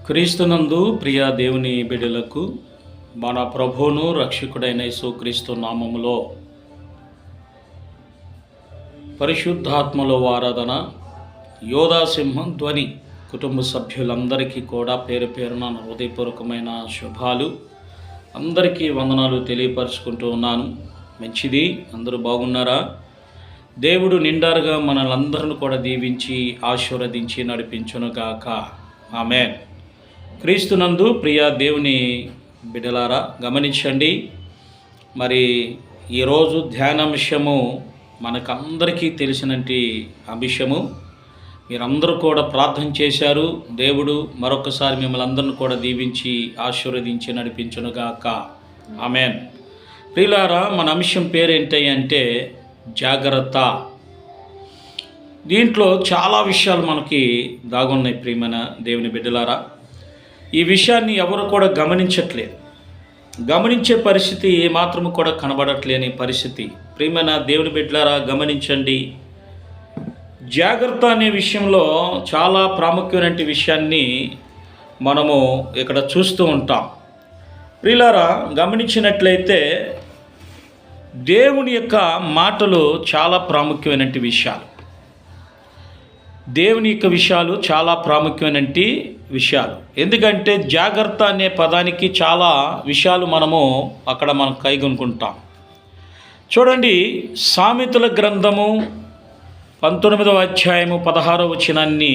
క్రీస్తునందు ప్రియ దేవుని బిడ్డలకు మన ప్రభువును రక్షకుడైన యేసుక్రీస్తు నామములో పరిశుద్ధాత్మలో ఆరాధన యోధాసింహం ధ్వని కుటుంబ సభ్యులందరికీ కూడా పేరు పేరున నా హృదయపూర్వకమైన శుభాలు. అందరికీ వందనాలు తెలియపరుచుకుంటూ ఉన్నాను. మంచిది, అందరూ బాగున్నారా? దేవుడు నిండారుగా మనలందరిని కూడా దీవించి ఆశీర్వదించి నడిపించునుగాక. ఆమేన్. క్రీస్తునందు ప్రియ దేవుని బిడ్డలారా, గమనించండి. మరి ఈరోజు ధ్యానాంశము మనకందరికీ తెలిసినటువంటి అంశము. మీరందరూ కూడా ప్రార్థన చేశారు. దేవుడు మరొకసారి మిమ్మల్ని అందరిని కూడా దీవించి ఆశీర్వదించి నడిపించునుగాక. ఆమేన్. ప్రియులారా, మన అంశం పేరేంటి అంటే జాగ్రత్త. దీంట్లో చాలా విషయాలు మనకి దాగున్నాయి. ప్రియమైన దేవుని బిడ్డలారా, ఈ విషయాన్ని ఎవరు కూడా గమనించట్లేదు. గమనించే పరిస్థితి ఏమాత్రము కూడా కనబడట్లేని పరిస్థితి. ప్రియమైన దేవుని బిడ్డలారా, గమనించండి. జాగ్రత్త అనే విషయంలో చాలా ప్రాముఖ్యమైన విషయాన్ని మనము ఇక్కడ చూస్తూ ఉంటాం. ప్రియులారా, గమనించినట్లయితే దేవుని యొక్క మాటలు చాలా ప్రాముఖ్యమైన విషయాలు. దేవుని యొక్క విషయాలు చాలా ప్రాముఖ్యమైన విషయాలు. ఎందుకంటే జాగ్రత్త అనే పదానికి చాలా విషయాలు మనం కైగొనుకుంటాం. చూడండి, సామెతల గ్రంథము 19వ అధ్యాయము 16వ వచనాన్ని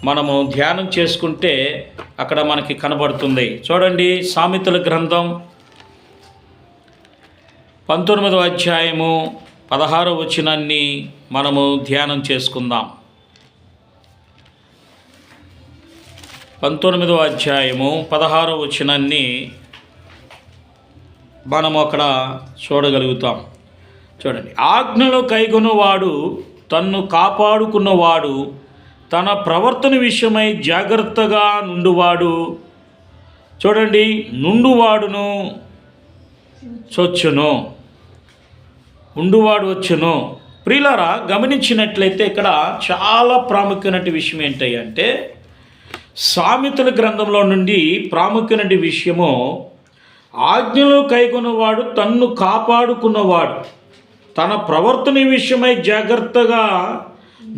మనము ధ్యానం చేసుకుంటే అక్కడ మనకి కనబడుతుంది. చూడండి, సామెతల గ్రంథం 19వ అధ్యాయము 16వ వచనాన్ని మనము ధ్యానం చేసుకుందాం. 19వ అధ్యాయము 16వ వచనాన్ని మనము అక్కడ చూడగలుగుతాం. చూడండి, ఆజ్ఞలు కైగొనువాడు తన్ను కాపాడుకున్నవాడు, తన ప్రవర్తన విషయమై జాగ్రత్తగా నుండువాడు. చూడండి, నుండువాడును చొచ్చును, ఉండువాడు వచ్చును. ప్రియులారా, గమనించినట్లయితే ఇక్కడ చాలా ప్రాముఖ్యమైన విషయం ఏంటంటే, సామెతల గ్రంథంలో నుండి ప్రాముఖ్యమైన విషయము, ఆజ్ఞలు కైగొన్నవాడు తన్ను కాపాడుకున్నవాడు, తన ప్రవర్తన విషయమై జాగ్రత్తగా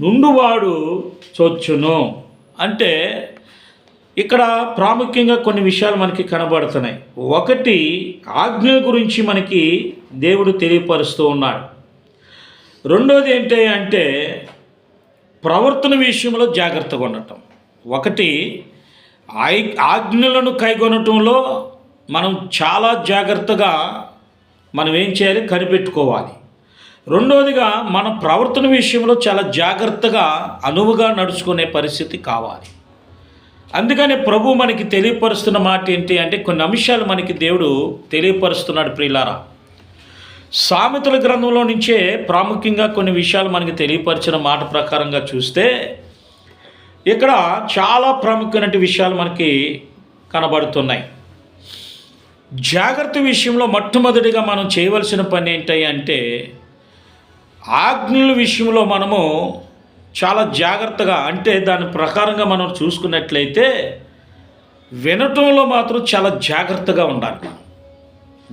నుండువాడు చొచ్చును. అంటే ఇక్కడ ప్రాముఖ్యంగా కొన్ని విషయాలు మనకి కనబడుతున్నాయి. ఒకటి, ఆజ్ఞల గురించి మనకి దేవుడు తెలియపరుస్తూ ఉన్నాడు. రెండోది ఏంటి అంటే ప్రవర్తన విషయంలో జాగ్రత్తగా ఉండటం. ఒకటి, ఆజ్ఞలను కైగొనటంలో మనం చాలా జాగ్రత్తగా మనం ఏం చేయాలి, కనిపెట్టుకోవాలి. రెండవదిగా మన ప్రవర్తన విషయంలో చాలా జాగ్రత్తగా అనువుగా నడుచుకునే పరిస్థితి కావాలి. అందుకని ప్రభు మనకి తెలియపరుస్తున్న మాట ఏంటి అంటే కొన్ని అంశాలు మనకి దేవుడు తెలియపరుస్తున్నాడు. ప్రియులారా, సామెతల గ్రంథంలో నుంచే ప్రాముఖ్యంగా కొన్ని విషయాలు మనకి తెలియపరిచిన మాట ప్రకారంగా చూస్తే ఇక్కడ చాలా ప్రాముఖ్యమైన విషయాలు మనకి కనబడుతున్నాయి. జాగ్రత్త విషయంలో మొట్టమొదటిగా మనం చేయవలసిన పని ఏంటి అంటే ఆజ్ఞల విషయంలో మనము చాలా జాగ్రత్తగా, అంటే దాని ప్రకారంగా మనం చూసుకున్నట్లయితే వినటంలో మాత్రం చాలా జాగ్రత్తగా ఉండాలి.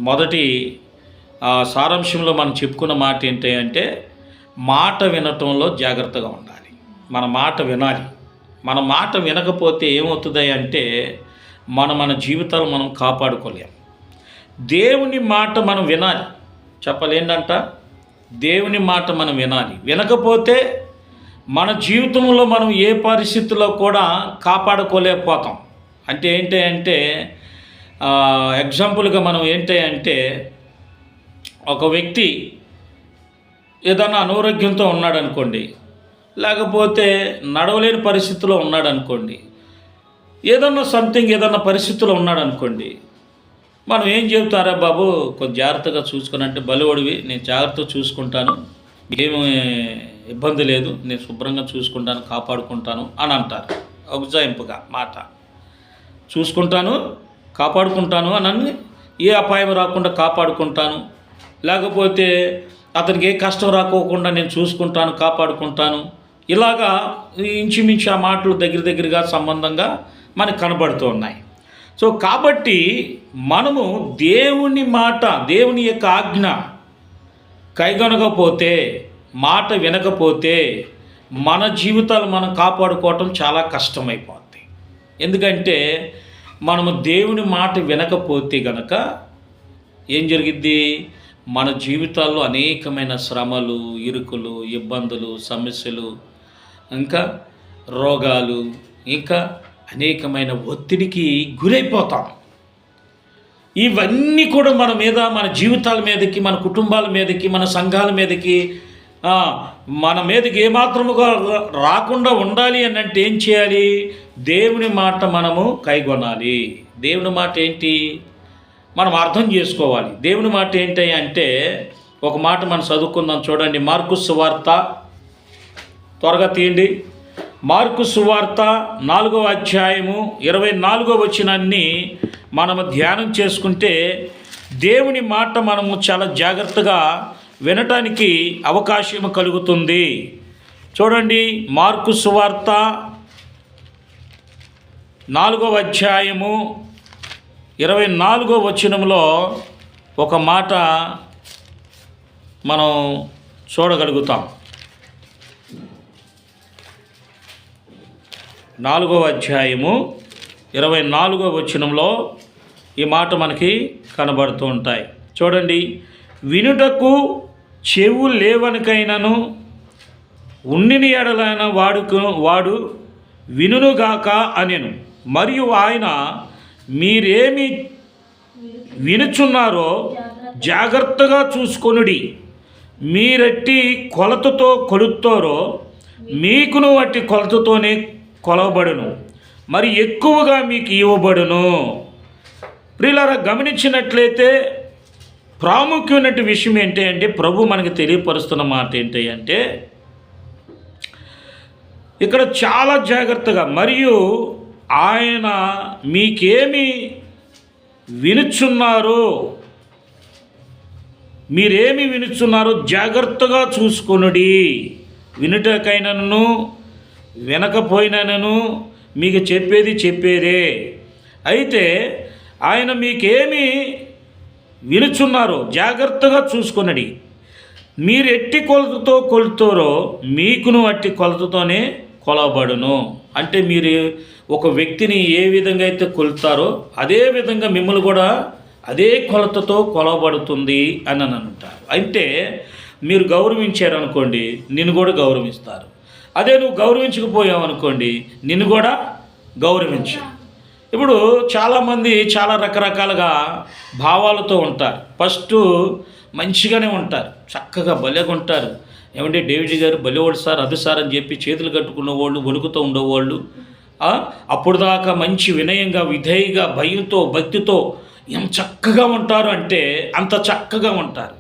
మొదటి సారాంశంలో మనం చెప్పుకున్న మాట ఏంటి అంటే మాట వినటంలో జాగ్రత్తగా ఉండాలి. మన మాట వినాలి. మన మాట వినకపోతే ఏమవుతుంది అంటే మన జీవితాలు మనం కాపాడుకోలేము. దేవుని మాట మనం వినాలి. చెప్పలేందంట, దేవుని మాట మనం వినాలి. వినకపోతే మన జీవితంలో మనం ఏ పరిస్థితుల్లో కూడా కాపాడుకోలేకపోతాం. అంటే ఏంటి అంటే ఎగ్జాంపుల్గా మనం ఏంటి అంటే ఒక వ్యక్తి ఏదైనా అనారోగ్యంతో ఉన్నాడు అనుకోండి, లేకపోతే నడవలేని పరిస్థితిలో ఉన్నాడు అనుకోండి, ఏదన్నా పరిస్థితిలో ఉన్నాడు అనుకోండి, మనం ఏం చెబుతారా బాబు కొంచెం జాగ్రత్తగా చూసుకుని అంటే, బలివడివి, నేను జాగ్రత్తగా చూసుకుంటాను, ఏమి ఇబ్బంది లేదు, నేను శుభ్రంగా చూసుకుంటాను, కాపాడుకుంటాను అని అంటారు. ఉజ్జాయింపుగా మాట చూసుకుంటాను, కాపాడుకుంటాను అని, ఏ అపాయం రాకుండా కాపాడుకుంటాను, లేకపోతే అతనికి ఏ కష్టం రాకోకుండా నేను చూసుకుంటాను, కాపాడుకుంటాను, ఇలాగా ఇంచుమించు ఆ మాటలు దగ్గరగా సంబంధంగా మనకు కనబడుతూ ఉన్నాయి. సో కాబట్టి మనము దేవుని మాట, దేవుని యొక్క ఆజ్ఞ కైగొనకపోతే, మాట వినకపోతే మన జీవితాలు మనం కాపాడుకోవటం చాలా కష్టమైపోతుంది. ఎందుకంటే మనము దేవుని మాట వినకపోతే గనక ఏం జరిగిద్ది? మన జీవితాల్లో అనేకమైన శ్రమలు, ఇరుకులు, ఇబ్బందులు, సమస్యలు, ఇంకా రోగాలు, ఇంకా అనేకమైన ఒత్తిడికి గురైపోతాం. ఇవన్నీ కూడా మన మీద, మన జీవితాల మీదకి, మన కుటుంబాల మీదకి, మన సంఘాల మీదకి, మన మీదకి ఏమాత్రముగా రాకుండా ఉండాలి అని అంటే ఏం చేయాలి? దేవుని మాట మనము కైగొనాలి. దేవుని మాట ఏంటి? మనం అర్థం చేసుకోవాలి. దేవుని మాట ఏంటి అంటే ఒక మాట మనం చదువుకుందాం. చూడండి, మార్కు సువార్త, త్వరగా తీయండి. మార్కు సువార్త 4వ అధ్యాయము 24వ వచనాన్ని మనము ధ్యానం చేసుకుంటే దేవుని మాట మనము చాలా జాగ్రత్తగా వినటానికి అవకాశం కలుగుతుంది. చూడండి, మార్కు సువార్త 4వ అధ్యాయము 24వ వచనంలో ఒక మాట మనం చూడగలుగుతాం. 4వ అధ్యాయము 24వ వచనంలో ఈ మాట మనకి కనబడుతూ ఉంటాయి. చూడండి, వినుటకు చెవు లేవనికైనను ఉండిని ఎడలైన వాడు వినుగాక అనెను. మరియు ఆయన, మీరేమి వినుచున్నారో జాగ్రత్తగా చూసుకొనుడి. మీరట్టి కొలతతో కొలుస్తారో మీకును అట్టి కొలతతోనే కొలవబడును, మరి ఎక్కువగా మీకు ఇవ్వబడును. ప్రియులారా, గమనించినట్లయితే ప్రాముఖ్యమైన విషయం ఏంటి అంటే, ప్రభు మనకి తెలియపరుస్తున్న మాట ఏంటి అంటే, ఇక్కడ చాలా జాగ్రత్తగా, మరియు ఆయన మీకేమి వినుచున్నారో, మీరేమి వినుచున్నారో జాగ్రత్తగా చూసుకొనుడి. వినుటకైనను వినకపోయినను మీకు చెప్పేదే. అయితే ఆయన మీకేమి వినుచున్నారో జాగ్రత్తగా చూసుకొనడి. మీరు ఎట్టి కొలతతో కొలుతారో మీకును అట్టి కొలతతోనే కొలవబడును. అంటే మీరు ఒక వ్యక్తిని ఏ విధంగా అయితే కొలుతారో అదే విధంగా మిమ్మల్ని కూడా అదే కొలతతో కొలవబడుతుంది అని అంటారు. అంటే మీరు గౌరవించారనుకోండి, నిన్ను కూడా గౌరవిస్తారు. అదే నువ్వు గౌరవించకపోయావు అనుకోండి, నిన్ను కూడా గౌరవించు. ఇప్పుడు చాలామంది చాలా రకరకాలుగా భావాలతో ఉంటారు. ఫస్ట్ మంచిగానే ఉంటారు, చక్కగా భలేగా ఉంటారు. ఏమంటే డేవిడ్ గారు భలేవాడు సార్, అది సార్ అని చెప్పి చేతులు కట్టుకున్న వాళ్ళు, వణుకుతూ ఉండేవాళ్ళు. అప్పుడు దాకా మంచి వినయంగా, విధేయగా, భయంతో, భక్తితో ఎంత చక్కగా ఉంటారు అంటే అంత చక్కగా ఉంటారు.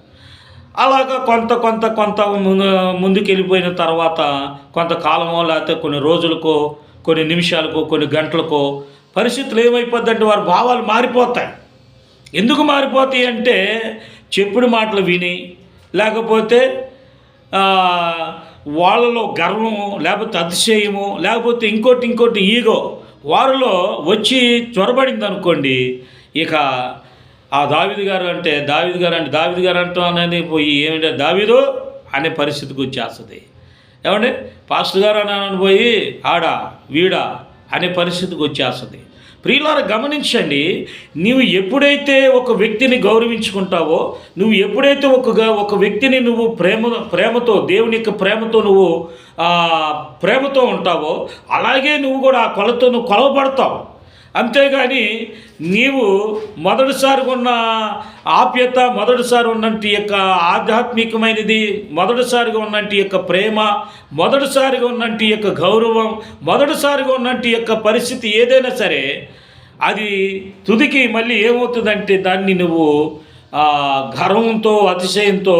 అలాగా కొంత ముందుకు వెళ్ళిపోయిన తర్వాత కొంతకాలమో లేకపోతే కొన్ని రోజులకో, కొన్ని నిమిషాలకో, కొన్ని గంటలకో పరిస్థితులు ఏమైపోద్దంటే వారి భావాలు మారిపోతాయి. ఎందుకు మారిపోతాయి అంటే చెప్పుడు మాటలు విని, లేకపోతే వాళ్ళలో గర్వము, లేకపోతే అతిశయము, లేకపోతే ఇంకోటి ఈగో వారిలో వచ్చి చొరబడింది అనుకోండి. ఇక ఆ దావీదు గారు అంటూ అనేది పోయి ఏమంటే దావీదు అనే పరిస్థితికి వచ్చేస్తుంది. ఏమంటే పాస్టర్ గారు అని పోయి ఆడా వీడా అనే పరిస్థితికి వచ్చేస్తుంది. ప్రియులారా, గమనించండి, నీవు ఎప్పుడైతే ఒక వ్యక్తిని గౌరవించుకుంటావో, నువ్వు ఎప్పుడైతే ఒక వ్యక్తిని నువ్వు ప్రేమతో, దేవుని యొక్క ప్రేమతో నువ్వు ప్రేమతో ఉంటావో, అలాగే నువ్వు కూడా ఆ కొలతో నువ్వు కొలవబడతావు. అంతేగాని నీవు మొదటిసారిగా ఉన్న ఆప్యత, మొదటిసారి ఉన్నంటి యొక్క ఆధ్యాత్మికమైనది, మొదటిసారిగా ఉన్నంటి యొక్క ప్రేమ, మొదటిసారిగా ఉన్నంటి యొక్క గౌరవం, మొదటిసారిగా ఉన్నంటి యొక్క పరిస్థితి ఏదైనా సరే అది తుదికి మళ్ళీ ఏమవుతుందంటే దాన్ని నువ్వు గర్వంతో, అతిశయంతో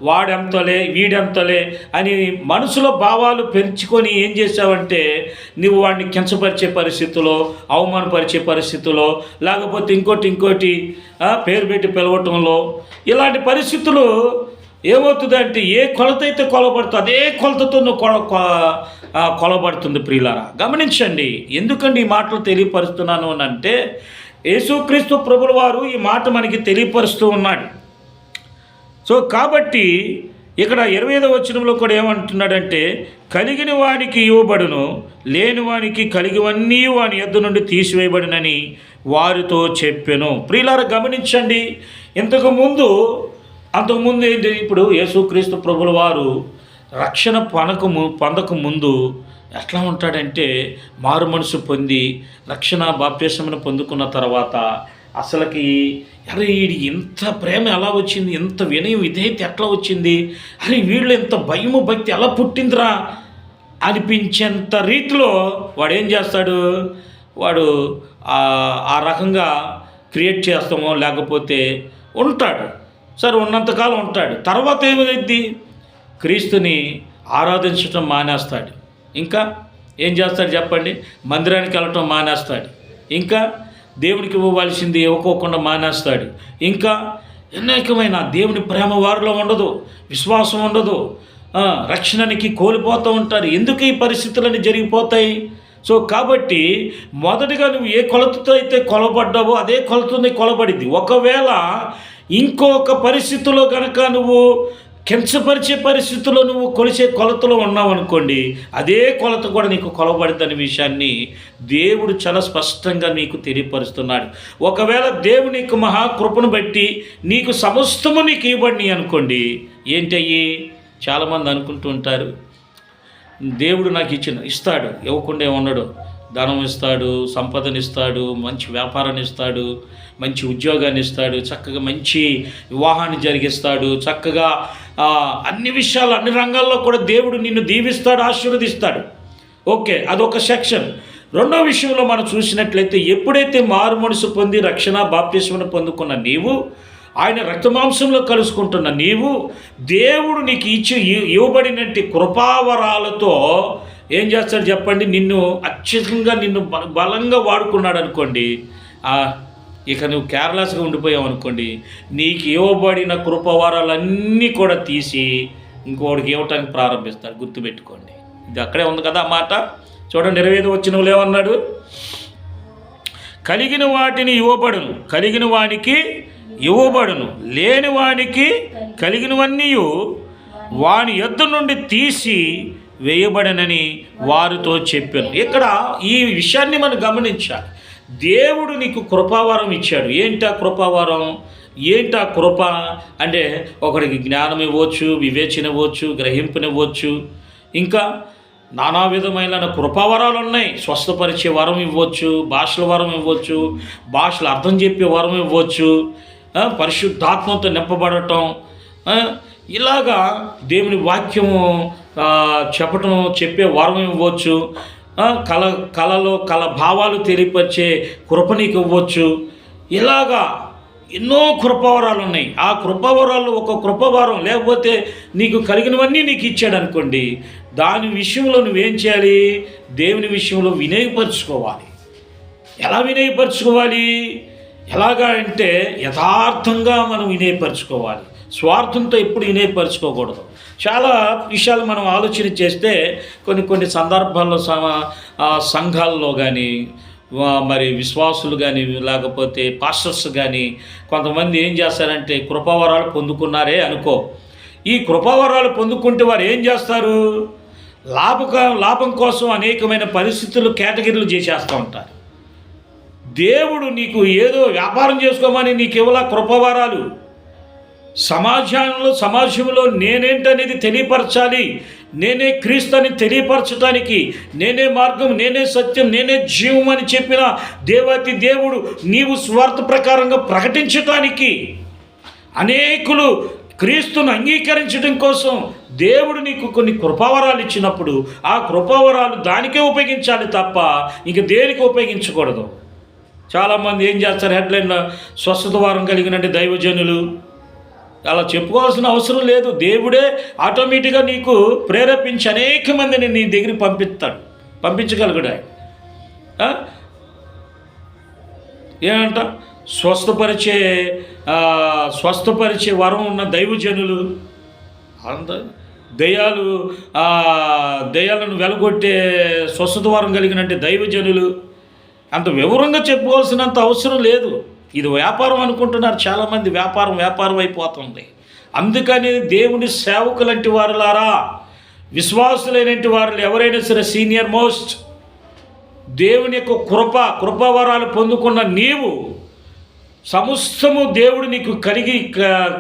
వాడెంతలే వీడెంతలే అని మనసులో భావాలు పెంచుకొని ఏం చేసావంటే నువ్వు వాడిని కించపరిచే పరిస్థితుల్లో, అవమానపరిచే పరిస్థితుల్లో, లేకపోతే ఇంకోటి పేరు పెట్టి పిలవటంలో, ఇలాంటి పరిస్థితులు ఏమవుతుందంటే ఏ కొలత అయితే కొలబడుతుందో అదే కొలతతో నువ్వు కొలబడుతుంది. ప్రియులారా గమనించండి. ఎందుకండి ఈ మాటలు తెలియపరుస్తున్నాను అని అంటే, యేసుక్రీస్తు ప్రభుల వారు ఈ మాట మనకి తెలియపరుస్తూ ఉన్నాడు. సో కాబట్టి ఇక్కడ 25వ వచనంలో కూడా ఏమంటున్నాడంటే, కలిగిన వానికి ఇవ్వబడును, లేని వానికి కలిగివన్నీ వాని యొద్ద నుండి తీసివేయబడినని వారితో చెప్పెను. ప్రియులారా గమనించండి. అంతకుముందు ఏంటి, ఇప్పుడు యేసుక్రీస్తు ప్రభుల వారు రక్షణ పొందక ముందు ఎట్లా ఉంటాడంటే, మారు మనసు పొంది రక్షణ బాప్తిస్మమును పొందుకున్న తర్వాత అసలుకి అరే వీడి ఇంత ప్రేమ ఎలా వచ్చింది, ఎంత వినయం విధేయత ఎట్లా వచ్చింది, అరే వీళ్ళు ఎంత భయము భక్తి ఎలా పుట్టిందిరా అనిపించేంత రీతిలో వాడు ఏం చేస్తాడు, వాడు ఆ రకంగా క్రియేట్ చేస్తామో లేకపోతే ఉంటాడు. సరే ఉన్నంతకాలం ఉంటాడు. తర్వాత ఏమైంది, క్రీస్తుని ఆరాధించటం మానేస్తాడు. ఇంకా ఏం చేస్తాడు చెప్పండి, మందిరానికి వెళ్ళటం మానేస్తాడు. ఇంకా దేవునికి ఇవ్వవలసింది ఇవ్వకోకుండా మానేస్తాడు. ఇంకా అనేకమైన దేవుని ప్రేమ వారిలో ఉండదు, విశ్వాసం ఉండదు, రక్షణకి కోల్పోతూ ఉంటారు. ఎందుకు ఈ పరిస్థితులన్నీ జరిగిపోతాయి? సో కాబట్టి మొదటిగా నువ్వు ఏ కొలతతో అయితే కొలబడ్డావో అదే కొలతని కొలబడింది. ఒకవేళ ఇంకొక పరిస్థితుల్లో కనుక నువ్వు కించపరిచే పరిస్థితుల్లో నువ్వు కొలిసే కొలతలో ఉన్నావు అనుకోండి, అదే కొలత కూడా నీకు కొలబడిద్దనే విషయాన్ని దేవుడు చాలా స్పష్టంగా నీకు తెలియపరుస్తున్నాడు. ఒకవేళ దేవుని నీకు మహాకృపను బట్టి నీకు సమస్తము నీకు ఇవ్వబడినాయి అనుకోండి, ఏంటయ్యి చాలామంది అనుకుంటూ ఉంటారు, దేవుడు నాకు ఇస్తాడు, ఇవ్వకుండా ఉండడు, ధనం ఇస్తాడు, సంపదనిస్తాడు, మంచి వ్యాపారాన్ని ఇస్తాడు, మంచి ఉద్యోగాన్ని ఇస్తాడు, చక్కగా మంచి వివాహాన్ని జరిగిస్తాడు, చక్కగా అన్ని విషయాలు అన్ని రంగాల్లో కూడా దేవుడు నిన్ను దీవిస్తాడు, ఆశీర్వదిస్తాడు. ఓకే, అదొక సెక్షన్. రెండో విషయంలో మనం చూసినట్లయితే, ఎప్పుడైతే మారు మనసు పొంది రక్షణ బాప్తిస్మను పొందుకున్న నీవు, ఆయన రక్తమాంసంలో కలుసుకుంటున్న నీవు, దేవుడు నీకు ఇవ్వబడినట్టు కృపావరాలతో ఏం చేస్తాడు చెప్పండి, నిన్ను అత్యధికంగా నిన్ను బలంగా వాడుకున్నాడు అనుకోండి, ఇక నువ్వు కేర్లెస్గా ఉండిపోయావు అనుకోండి, నీకు ఇవ్వబడిన కృపవరాలన్నీ కూడా తీసి ఇంకోటికి ఇవ్వటానికి ప్రారంభిస్తాడు. గుర్తుపెట్టుకోండి, ఇది అక్కడే ఉంది కదా ఆ మాట. చూడండి 25వ వచనంలో ఏమన్నాడు, కలిగిన వాటిని ఇవ్వబడును, కలిగిన వానికి ఇవ్వబడును, లేని వానికి కలిగినవన్నీ వాని యొద్ద నుండి తీసి వేయబడనని వారితో చెప్పాను. ఇక్కడ ఈ విషయాన్ని మనం గమనించాలి. దేవుడు నీకు కృపావరం ఇచ్చాడు. ఏంటా కృపావరం, ఏంటా కృప అంటే, ఒకడికి జ్ఞానం ఇవ్వచ్చు, వివేచన ఇవ్వచ్చు, గ్రహింపునివ్వచ్చు, ఇంకా నానా విధమైన కృపావరాలు ఉన్నాయి. స్వస్థపరిచే వరం ఇవ్వచ్చు, భాషల వరం ఇవ్వచ్చు, భాషలు అర్థం చెప్పే వరం ఇవ్వచ్చు, పరిశుద్ధాత్మతో నింపబడటం, ఇలాగా దేవుని వాక్యము చెప్పే వరం ఇవ్వచ్చు, కళ భావాలు తెలియపరిచే కృప నీకు ఇవ్వచ్చు. ఇలాగా ఎన్నో కృపావరాలు ఉన్నాయి. ఆ కృపావరాలు ఒక కృపావరం లేకపోతే నీకు కలిగినవన్నీ నీకు ఇచ్చాడు అనుకోండి, దాని విషయంలో నువ్వేం చేయాలి, దేవుని విషయంలో వినయపరుచుకోవాలి. ఎలా వినయపరుచుకోవాలి, ఎలాగా అంటే యథార్థంగా మనం వినయపరుచుకోవాలి. స్వార్థంతో ఎప్పుడు వినయపరుచుకోకూడదు. చాలా విషయాలు మనం ఆలోచన చేస్తే కొన్ని సందర్భాల్లో సంఘాల్లో కానీ మరి విశ్వాసులు కానీ లేకపోతే పాస్టర్స్ కానీ కొంతమంది ఏం చేస్తారంటే, కృపావరాలు పొందుకున్నారే అనుకో, ఈ కృపావరాలు పొందుకుంటే వారు ఏం చేస్తారు, లాభం కోసం అనేకమైన పరిస్థితులు కేటగిరీలు చేసేస్తూ ఉంటారు. దేవుడు నీకు ఏదో వ్యాపారం చేసుకోమని నీకు ఇవ్వాల కృపావరాలు. సమాజంలో నేనేంటనేది తెలియపరచాలి, నేనే క్రీస్తు అని తెలియపరచడానికి, నేనే మార్గం, నేనే సత్యం, నేనే జీవం అని చెప్పిన దేవాతి దేవుడు నీవు స్వార్థ ప్రకారంగా ప్రకటించటానికి, అనేకులు క్రీస్తును అంగీకరించడం కోసం దేవుడు నీకు కొన్ని కృపావరాలు ఇచ్చినప్పుడు ఆ కృపావరాలు దానికే ఉపయోగించాలి తప్ప ఇంక దేనికి ఉపయోగించకూడదు. చాలామంది ఏం చేస్తారు, హెడ్లైన్లో స్వస్థత వారం కలిగినట్టు దైవజనులు, అలా చెప్పుకోవాల్సిన అవసరం లేదు. దేవుడే ఆటోమేటిక్గా నీకు ప్రేరేపించి అనేక మందిని నీ దగ్గరికి పంపించగలుగుడు. ఏమంట, స్వస్థపరిచే వరం ఉన్న దైవజనులు దయ్యాలు దయ్యాలను వెలగొట్టే స్వస్థత వరం కలిగినట్టు దైవజనులు అంత వివరంగా చెప్పుకోవాల్సినంత అవసరం లేదు. ఇది వ్యాపారం అనుకుంటున్నారు చాలామంది. వ్యాపారం అయిపోతుంది. అందుకని దేవుని సేవకులంటి వారులారా, విశ్వాసులైనటువంటి వారు ఎవరైనా సరే, సీనియర్ మోస్ట్ దేవుని యొక్క కృపావరాలు పొందుకున్న నీవు సమస్తము దేవుడు నీకు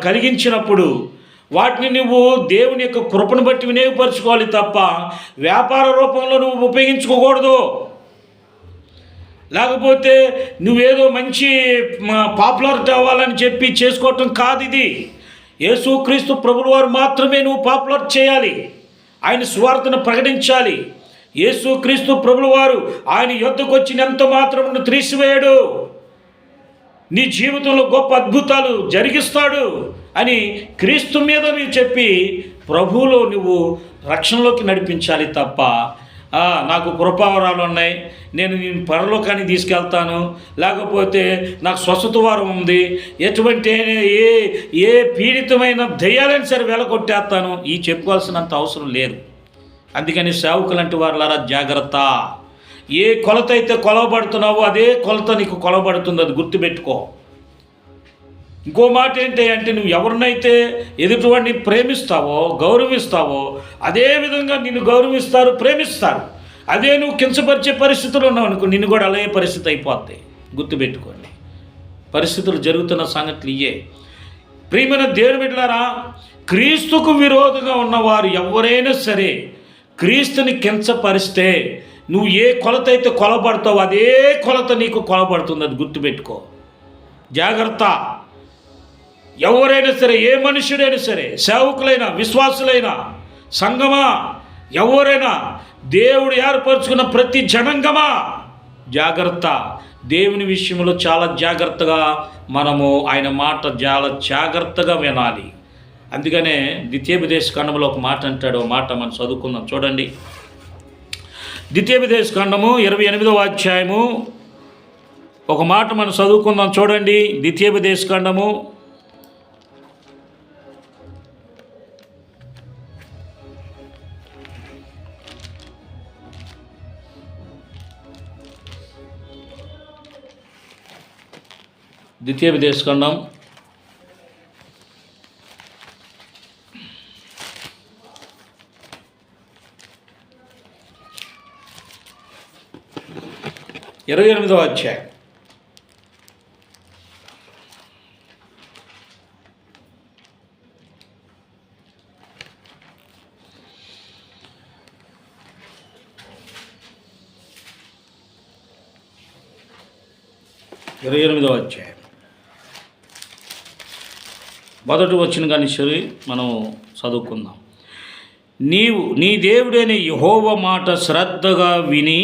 కలిగించినప్పుడు వాటిని నువ్వు దేవుని యొక్క కృపను బట్టి వినియోగపరచుకోవాలి తప్ప వ్యాపార రూపంలో నువ్వు ఉపయోగించుకోకూడదు. లేకపోతే నువ్వేదో మంచి పాపులారిటీ అవ్వాలని చెప్పి చేసుకోవటం కాదు. ఇది యేసుక్రీస్తు ప్రభుల వారు మాత్రమే నువ్వు పాపులర్ చేయాలి. ఆయన సువార్తను ప్రకటించాలి. యేసుక్రీస్తు ప్రభుల వారు ఆయన యొద్దకు వచ్చినంత మాత్రం నువ్వు త్రీసివేయడు. నీ జీవితంలో గొప్ప అద్భుతాలు జరిగిస్తాడు అని క్రీస్తు మీద నువ్వు చెప్పి ప్రభువులో నువ్వు రక్షణలోకి నడిపించాలి తప్ప నాకు కృపావరాలు ఉన్నాయి, నేను పరలోకాన్ని తీసుకెళ్తాను, లేకపోతే నాకు స్వస్థత వారం ఉంది, ఎటువంటి ఏ పీడితమైన దయ్యాలని సరే వెలగొట్టేస్తాను ఈ చెప్పుకోవాల్సినంత అవసరం లేదు. అందుకని సేవకులంటి వారులారా జాగ్రత్త. ఏ కొలత అయితే కొలవబడుతున్నావో అదే కొలత నీకు కొలవబడుతుంది. అది గుర్తుపెట్టుకో. ఇంకో మాట ఏంటి అంటే, నువ్వు ఎవరినైతే ఎదుటివాడిని ప్రేమిస్తావో గౌరవిస్తావో అదే విధంగా నిన్ను గౌరవిస్తారు, ప్రేమిస్తారు. అదే నువ్వు కించపరిచే పరిస్థితులు ఉన్నావు అనుకో, నిన్ను కూడా అలాగే పరిస్థితి అయిపోద్ది. గుర్తుపెట్టుకోండి. పరిస్థితులు జరుగుతున్న సంగతులు ఇయే. ప్రియమైన దేవుని బిడ్డలారా, క్రీస్తుకు విరోధంగా ఉన్నవారు ఎవరైనా సరే క్రీస్తుని కించపరిస్తే నువ్వు ఏ కొలత అయితే కొలబడతావో అదే కొలత నీకు కొలబడుతుంది. అది గుర్తుపెట్టుకో. జాగ్రత్త. ఎవరైనా సరే, ఏ మనుషుడైనా సరే, సేవకులైనా విశ్వాసులైనా సంఘమా ఎవరైనా, దేవుడు ఏర్పరచుకున్న ప్రతి జనాంగమా జాగ్రత్త. దేవుని విషయంలో చాలా జాగ్రత్తగా మనము ఆయన మాట చాలా జాగ్రత్తగా వినాలి. అందుకనే ద్వితీయోపదేశ కాండంలో ఒక మాట అంటాడు. మాట మనం చదువుకుందాం. చూడండి, ద్వితీయోపదేశ కాండము 28వ అధ్యాయము ఒక మాట మనం చదువుకుందాం. చూడండి, ద్వితీయోపదేశ కాండము 28వ అధ్యాయం. మొదటి వచ్చిన కానీ సరే మనం చదువుకుందాం. నీవు నీ దేవుడైన యెహోవా మాట శ్రద్ధగా విని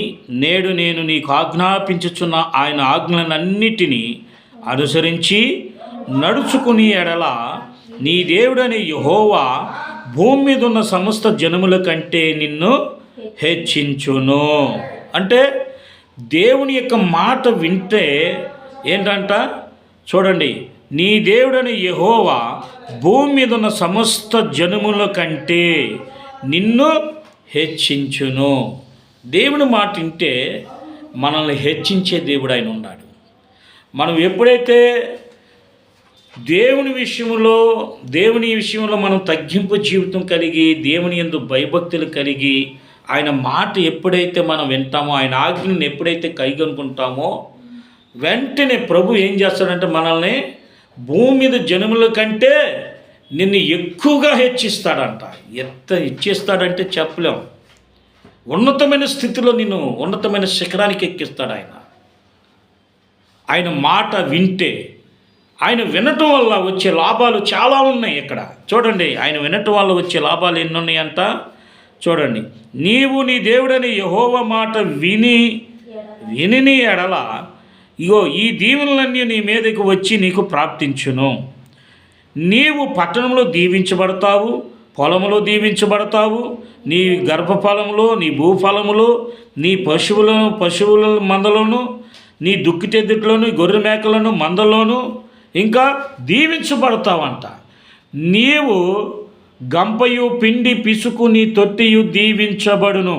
నేడు నేను నీకు ఆజ్ఞాపించుచున్న ఆయన ఆజ్ఞలన్నిటినీ అనుసరించి నడుచుకుని ఎడల నీ దేవుడైన యెహోవా భూమి మీద ఉన్న సమస్త జనముల కంటే నిన్ను హెచ్చించును. అంటే దేవుని యొక్క మాట వింటే ఏంటంట చూడండి, నీ దేవుడైన యెహోవా భూమి మీద ఉన్న సమస్త జనముల కంటే నిన్ను హెచ్చించును. దేవుని మాట వింటే మనల్ని హెచ్చించే దేవుడు ఆయన ఉన్నాడు. మనం ఎప్పుడైతే దేవుని విషయంలో మనం తగ్గింపు జీవితం కలిగి దేవుని యందు భయభక్తులు కలిగి ఆయన మాట ఎప్పుడైతే మనం వింటామో, ఆయన ఆజ్ఞను ఎప్పుడైతే కైగొనుకుంటామో వెంటనే ప్రభు ఏం చేస్తాడంటే మనల్ని భూమి మీద జనముల కంటే నిన్ను ఎక్కువగా హెచ్చిస్తాడంట. ఎంత హెచ్చిస్తాడంటే చెప్పలేం. ఉన్నతమైన స్థితిలో నిన్ను ఉన్నతమైన శిఖరానికి ఎక్కిస్తాడు ఆయన మాట వింటే. ఆయన వినటం వల్ల వచ్చే లాభాలు చాలా ఉన్నాయి. ఇక్కడ చూడండి, ఆయన వినటం వల్ల వచ్చే లాభాలు ఎన్ని ఉన్నాయంట చూడండి. నీవు నీ దేవుడని యెహోవా మాట విని ఎడల ఇగో ఈ దీవెనలన్నీ నీ మీదకి వచ్చి నీకు ప్రాప్తించును. నీవు పట్టణంలో దీవించబడతావు, పొలంలో దీవించబడతావు, నీ గర్భఫలములో, నీ భూఫలములో, నీ పశువుల మందలోను, నీ దుక్కిటెద్దుట్లోను, గొర్రె మేకలను మందలోను ఇంకా దీవించబడతావంట. నీవు గంపయు పిండి పిసుకు నీ తొట్టియు దీవించబడును.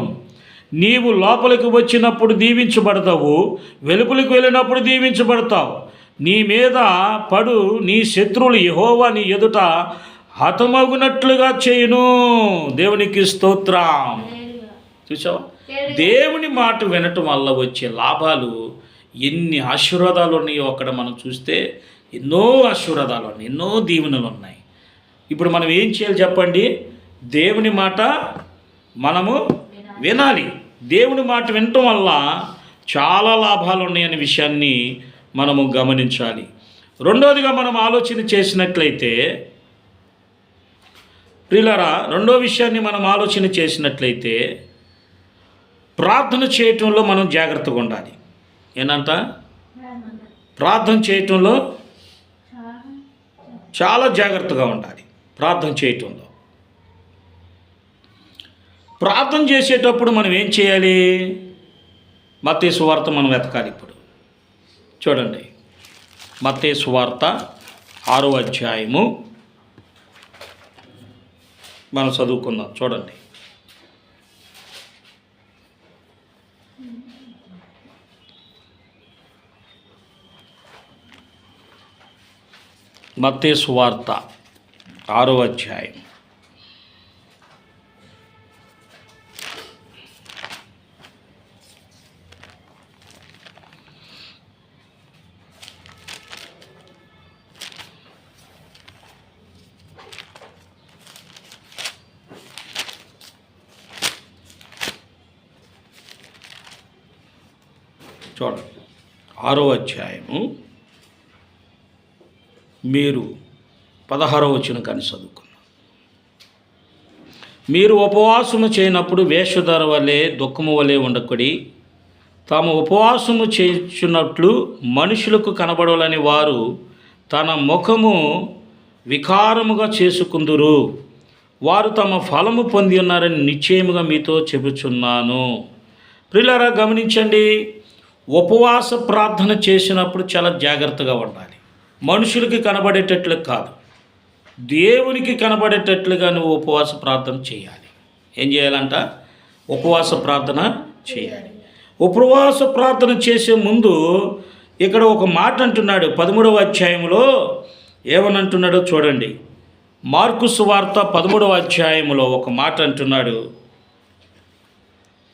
నీవు లోపలికి వచ్చినప్పుడు దీవించబడతావు, వెలుపలికి వెళ్ళినప్పుడు దీవించబడతావు. నీ మీద పడు నీ శత్రువులు యెహోవా నీ ఎదుట హతమగునట్లుగా చేయును. దేవునికి స్తోత్రం. చూసావా, దేవుని మాట వినటం వల్ల వచ్చే లాభాలు ఎన్ని ఆశీర్వాదాలు ఉన్నాయో అక్కడ మనం చూస్తే ఎన్నో ఆశీర్వాదాలు ఉన్నాయి, ఎన్నో దీవెనలు ఉన్నాయి. ఇప్పుడు మనం ఏం చేయాలి చెప్పండి? దేవుని మాట మనము వినాలి. దేవుని మాట వినటం వల్ల చాలా లాభాలు ఉన్నాయనే విషయాన్ని మనము గమనించాలి. రెండవదిగా మనం ఆలోచన చేసినట్లయితే ప్రియులారా, రెండో విషయాన్ని మనం ఆలోచన చేసినట్లయితే ప్రార్థన చేయటంలో మనం జాగ్రత్తగా ఉండాలి. ఏంటంట? ప్రార్థన చేయటంలో చాలా జాగ్రత్తగా ఉండాలి. ప్రార్థన చేయటంలో, ప్రార్థన చేసేటప్పుడు మనం ఏం చేయాలి? మత్తయి సువార్త మనం వెతకాలి. ఇప్పుడు చూడండి, మత్తయి సువార్త 6వ అధ్యాయము మనం చదువుకుందాం. చూడండి, మత్తయి సువార్త 6వ అధ్యాయం చూడండి. 6వ అధ్యాయము మీరు 16వ వచనం కానీ చదువుకున్నాం. మీరు ఉపవాసము చేయనప్పుడు వేషధార వలె దుఃఖము వలె ఉండకుడి. తాము ఉపవాసము చేయుచున్నట్లు మనుషులకు కనబడాలని వారు తన ముఖము వికారముగా చేసుకుందురు. వారు తమ ఫలము పొంది ఉన్నారని నిశ్చయముగా మీతో చెబుచున్నాను. ప్రియులారా, గమనించండి, ఉపవాస ప్రార్థన చేసినప్పుడు చాలా జాగ్రత్తగా ఉండాలి. మనుషులకి కనబడేటట్లు కాదు, దేవునికి కనబడేటట్లుగా నువ్వు ఉపవాస ప్రార్థన చేయాలి. ఏం చేయాలంట? ఉపవాస ప్రార్థన చేయాలి. ఉపవాస ప్రార్థన చేసే ముందు ఇక్కడ ఒక మాట అంటున్నాడు. 13వ అధ్యాయంలో ఏమనంటున్నాడో చూడండి. మార్కు సువార్త 13వ అధ్యాయంలో ఒక మాట అంటున్నాడు.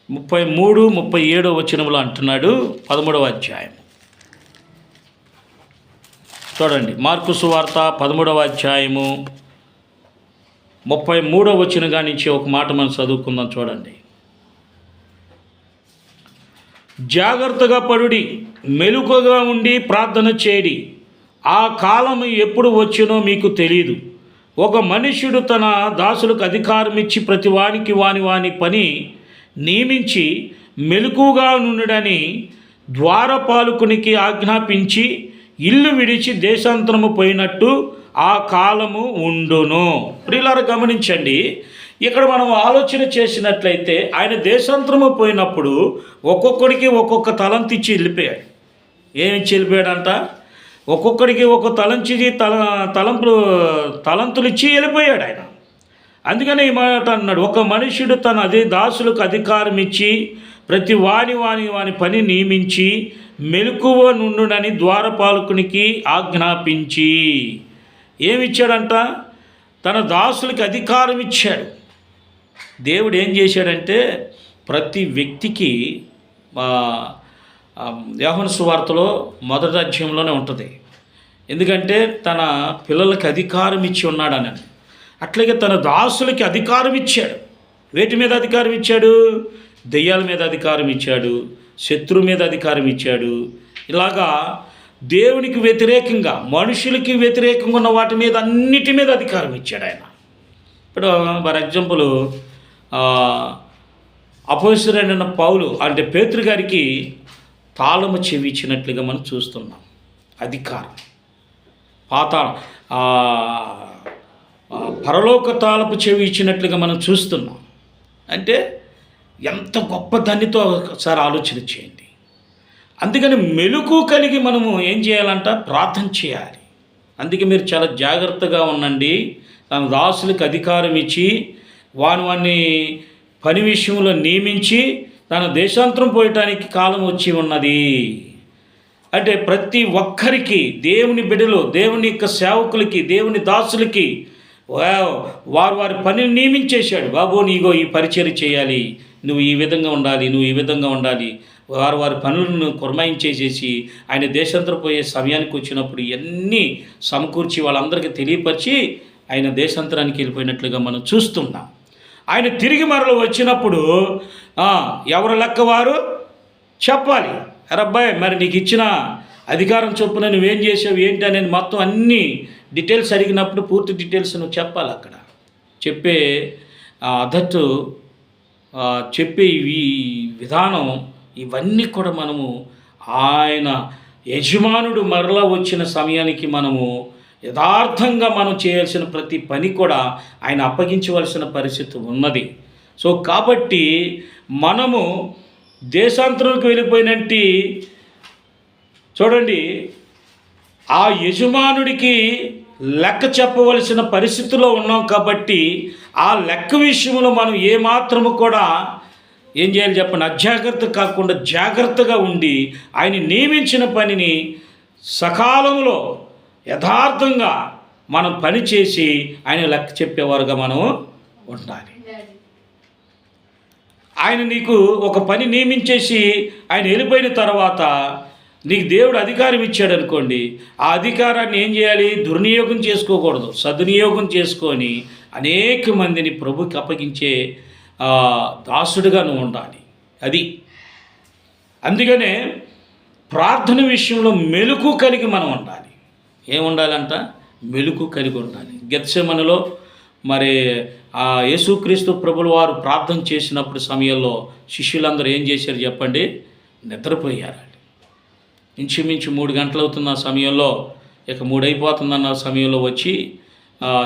33, 37 వచనంలో అంటున్నాడు. 13వ అధ్యాయం చూడండి. మార్కు సువార్త 13వ అధ్యాయము 33వ వచనంగా నుంచి ఒక మాట మనం చదువుకుందాం. చూడండి, జాగ్రత్తగా పడుడి, మెలకువగా ఉండి ప్రార్థన చేయడి. ఆ కాలం ఎప్పుడు వచ్చునో మీకు తెలియదు. ఒక మనుష్యుడు తన దాసులకు అధికారం ఇచ్చి ప్రతి వానికి వాని పని నియమించి మెలకువగా నుండని ద్వారపాలకునికి ఆజ్ఞాపించి ఇల్లు విడిచి దేశాంతరము పోయినట్టు ఆ కాలము ఉండును. ప్రియులారా, గమనించండి, ఇక్కడ మనం ఆలోచన చేసినట్లయితే ఆయన దేశాంతరము పోయినప్పుడు ఒక్కొక్కడికి ఒక్కొక్క తలంతు ఇచ్చి వెళ్ళిపోయాడు. ఏమిచ్చి వెళ్ళిపోయాడంట? ఒక్కొక్కడికి ఒక్కొక్క తలంతులు ఇచ్చి వెళ్ళిపోయాడు ఆయన. అందుకని ఈ మాట అన్నాడు, ఒక మనుష్యుడు తన దాసులకు అధికారం ఇచ్చి ప్రతి వాని పని నియమించి మెలకువ నుండునని ద్వారపాలకునికి ఆజ్ఞాపించి. ఏమిచ్చాడంట? తన దాసులకి అధికారం ఇచ్చాడు. దేవుడు ఏం చేశాడంటే ప్రతి వ్యక్తికి యోహాను సువార్తలో 1వ అధ్యాయంలోనే ఉంటుంది. ఎందుకంటే తన పిల్లలకి అధికారం ఇచ్చి ఉన్నాడని. అట్లాగే తన దాసులకి అధికారం ఇచ్చాడు. వేటి మీద అధికారం ఇచ్చాడు? దెయ్యాల మీద అధికారం ఇచ్చాడు, శత్రువు మీద అధికారం ఇచ్చాడు. ఇలాగా దేవునికి వ్యతిరేకంగా, మనుషులకి వ్యతిరేకంగా ఉన్న వాటి మీద అన్నిటి మీద అధికారం ఇచ్చాడు ఆయన. ఇప్పుడు ఫర్ ఎగ్జాంపుల్ అపోస్తలుడైన పౌలు అంటే పేతురు గారికి తాళము చెవి ఇచ్చినట్లుగా మనం చూస్తున్నాం. అధికారం, పరలోక తాళపు చెవి ఇచ్చినట్లుగా మనం చూస్తున్నాం. అంటే ఎంత గొప్ప దానితో ఒకసారి ఆలోచన చేయండి. అందుకని మెలకు కలిగి మనము ఏం చేయాలంట? ప్రార్థన చేయాలి. అందుకే మీరు చాలా జాగ్రత్తగా ఉండండి, తన దాసులకు అధికారం ఇచ్చి వాని పని విషయంలో నియమించి తన దేశాంతరం పోయటానికి కాలం వచ్చి ఉన్నది. అంటే ప్రతి ఒక్కరికి, దేవుని బిడ్డలు, దేవుని యొక్క సేవకులకి, దేవుని దాసులకి వారు వారి పనిని నియమించేశాడు. బాబు నీగో ఈ పరిచర్య చేయాలి, నువ్వు ఈ విధంగా ఉండాలి, నువ్వు ఈ విధంగా ఉండాలి. వారు వారి పనులను కుర్మాయించేసేసి ఆయన దేశాంతరం పోయే సమయానికి వచ్చినప్పుడు ఇవన్నీ సమకూర్చి వాళ్ళందరికీ తెలియపరిచి ఆయన దేశాంతరానికి వెళ్ళిపోయినట్లుగా మనం చూస్తున్నాం. ఆయన తిరిగి మరల వచ్చినప్పుడు ఎవరి లెక్క వారు చెప్పాలి. అరబ్బాయి మరి నీకు ఇచ్చిన అధికారం చొప్పున నువ్వేం చేసావు ఏంటి అనేది మొత్తం అన్ని డీటెయిల్స్ అడిగినప్పుడు పూర్తి డీటెయిల్స్ నువ్వు చెప్పాలి. అక్కడ చెప్పే అదట్టు చెప్పే ఈ విధానం ఇవన్నీ కూడా మనము ఆయన యజమానుడు మరలా వచ్చిన సమయానికి మనము యథార్థంగా మనం చేయాల్సిన ప్రతి పని కూడా ఆయన అప్పగించవలసిన పరిస్థితి ఉన్నది. సో కాబట్టి మనము దేశాంతరంకి వెళ్ళిపోయినట్టు చూడండి, ఆ యజమానుడికి లెక్క చెప్పవలసిన పరిస్థితిలో ఉన్నాం. కాబట్టి ఆ లెక్క విషయంలో మనం ఏమాత్రము కూడా ఏం చేయాలి చెప్పండి, అజాగ్రత్త కాకుండా జాగ్రత్తగా ఉండి ఆయన నియమించిన పనిని సకాలంలో యథార్థంగా మనం పని చేసి ఆయన లెక్క చెప్పేవారుగా మనం ఉండాలి. ఆయన నీకు ఒక పని నియమించేసి ఆయన వెళ్ళిపోయిన తర్వాత నీకు దేవుడు అధికారం ఇచ్చాడు అనుకోండి, ఆ అధికారాన్ని ఏం చేయాలి, దుర్వినియోగం చేసుకోకూడదు, సద్వినియోగం చేసుకొని అనేక మందిని ప్రభుకి అప్పగించే దాసుడుగా నువ్వు ఉండాలి. అది అందుకనే ప్రార్థన విషయంలో మెలుకు కలిగి మనం ఉండాలి. ఏముండాలంట, మెలుకు కలిగి ఉండాలి. గెత్సెమనెలో మరి ఆ యేసుక్రీస్తు ప్రభుల వారు ప్రార్థన చేసినప్పుడు సమయంలో శిష్యులందరూ ఏం చేశారు చెప్పండి, నిద్రపోయారు. ఇంచుమించు 3 గంటలు అవుతున్న సమయంలో, ఇక 3 అయిపోతుందన్న సమయంలో వచ్చి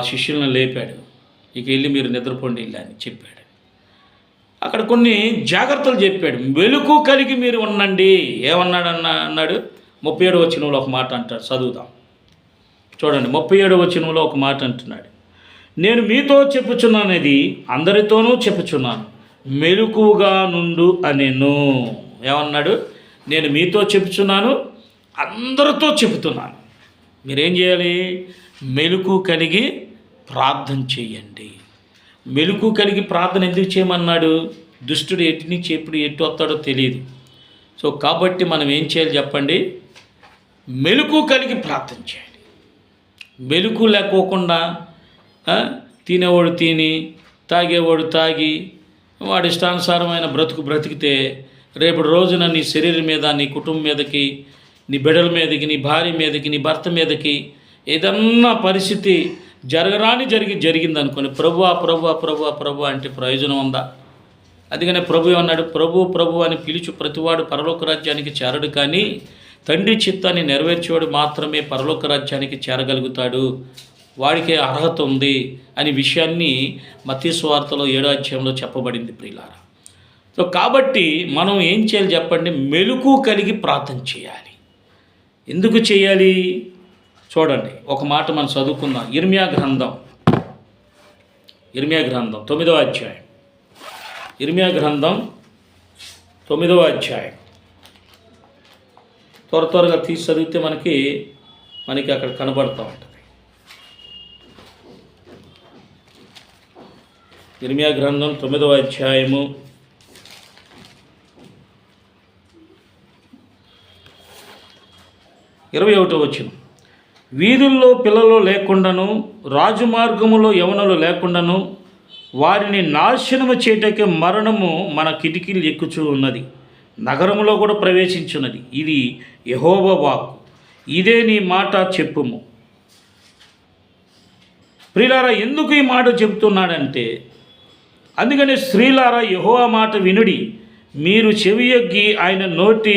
శిష్యులను లేపాడు. ఇక వెళ్ళి మీరు నిద్రపోండి వెళ్ళి అని చెప్పాడు. అక్కడ కొన్ని జాగ్రత్తలు చెప్పాడు. మెలుకు కలిగి మీరు ఉండండి. అన్నాడు 37వ వచనంలో ఒక మాట అంటాడు, చదువుదాం చూడండి. 37వ వచనంలో ఒక మాట అంటున్నాడు, నేను మీతో చెప్పుచున్నానది అందరితోనూ చెప్పుచున్నాను, మెలుకుగా నుండు అనెను. ఏమన్నాడు, నేను మీతో చెప్పుచున్నాను, అందరితో చెబుతున్నాను. మీరేం చేయాలి, మెలుకు కలిగి ప్రార్థన చేయండి. మెలుకు కలిగి ప్రార్థన ఎందుకు చేయమన్నాడు, దుష్టుడు ఎటు నుంచి ఎటు వస్తాడో తెలియదు. సో కాబట్టి మనం ఏం చేయాలి చెప్పండి, మెలుకు కలిగి ప్రార్థన చేయాలి. మెలుకు లేకోకుండా తినేవాడు తిని, తాగేవాడు తాగి, వాడి ఇష్టానుసారమైన బ్రతికితే రేపటి రోజున నీ శరీరం మీద, నీ కుటుంబం మీదకి, నీ బిడ్డల మీదకి, నీ భార్య మీదకి, నీ భర్త మీదకి ఏదన్నా పరిస్థితి జరిగింది అనుకోని, ప్రభు అంటే ప్రయోజనం ఉందా? అందుకనే ప్రభు ఏమన్నాడు, ప్రభు అని పిలుచు ప్రతివాడు పరలోక రాజ్యానికి చేరడు, కానీ తండ్రి చిత్తాన్ని నెరవేర్చేవాడు మాత్రమే పరలోక రాజ్యానికి చేరగలుగుతాడు, వాడికే అర్హత ఉంది అనే విషయాన్ని మత్తయి సువార్తలో 7వ అధ్యాయంలో చెప్పబడింది ప్రియులారా. సో కాబట్టి మనం ఏం చేయాలి చెప్పండి, మెలుకు కలిగి ప్రార్థన చేయాలి. ఎందుకు చేయాలి చూడండి, ఒక మాట మనం చదువుకుందాం. ఇర్మియా గ్రంథం 9వ అధ్యాయం. ఇర్మియా గ్రంథం 9వ అధ్యాయం త్వరగా తీసి చదివితే మనకి అక్కడ కనబడుతూ ఉంటుంది. ఇర్మియా గ్రంథం 9వ అధ్యాయము 21వ వచనం, వీధుల్లో పిల్లలు లేకుండాను, రాజమార్గములో యవనులు లేకుండాను, వారిని నాశనము చేయటకే మరణము మన కిటికీలు ఎక్కుచూ ఉన్నది, నగరములో కూడా ప్రవేశించున్నది. ఇది యెహోవా వాక్కు, ఇదే నీ మాట చెప్పుము. ప్రియులారా, ఎందుకు ఈ మాట చెబుతున్నాడంటే, అందుకని స్త్రీలారా యెహోవా మాట వినుడి, మీరు చెవియొగ్గి ఆయన నోటి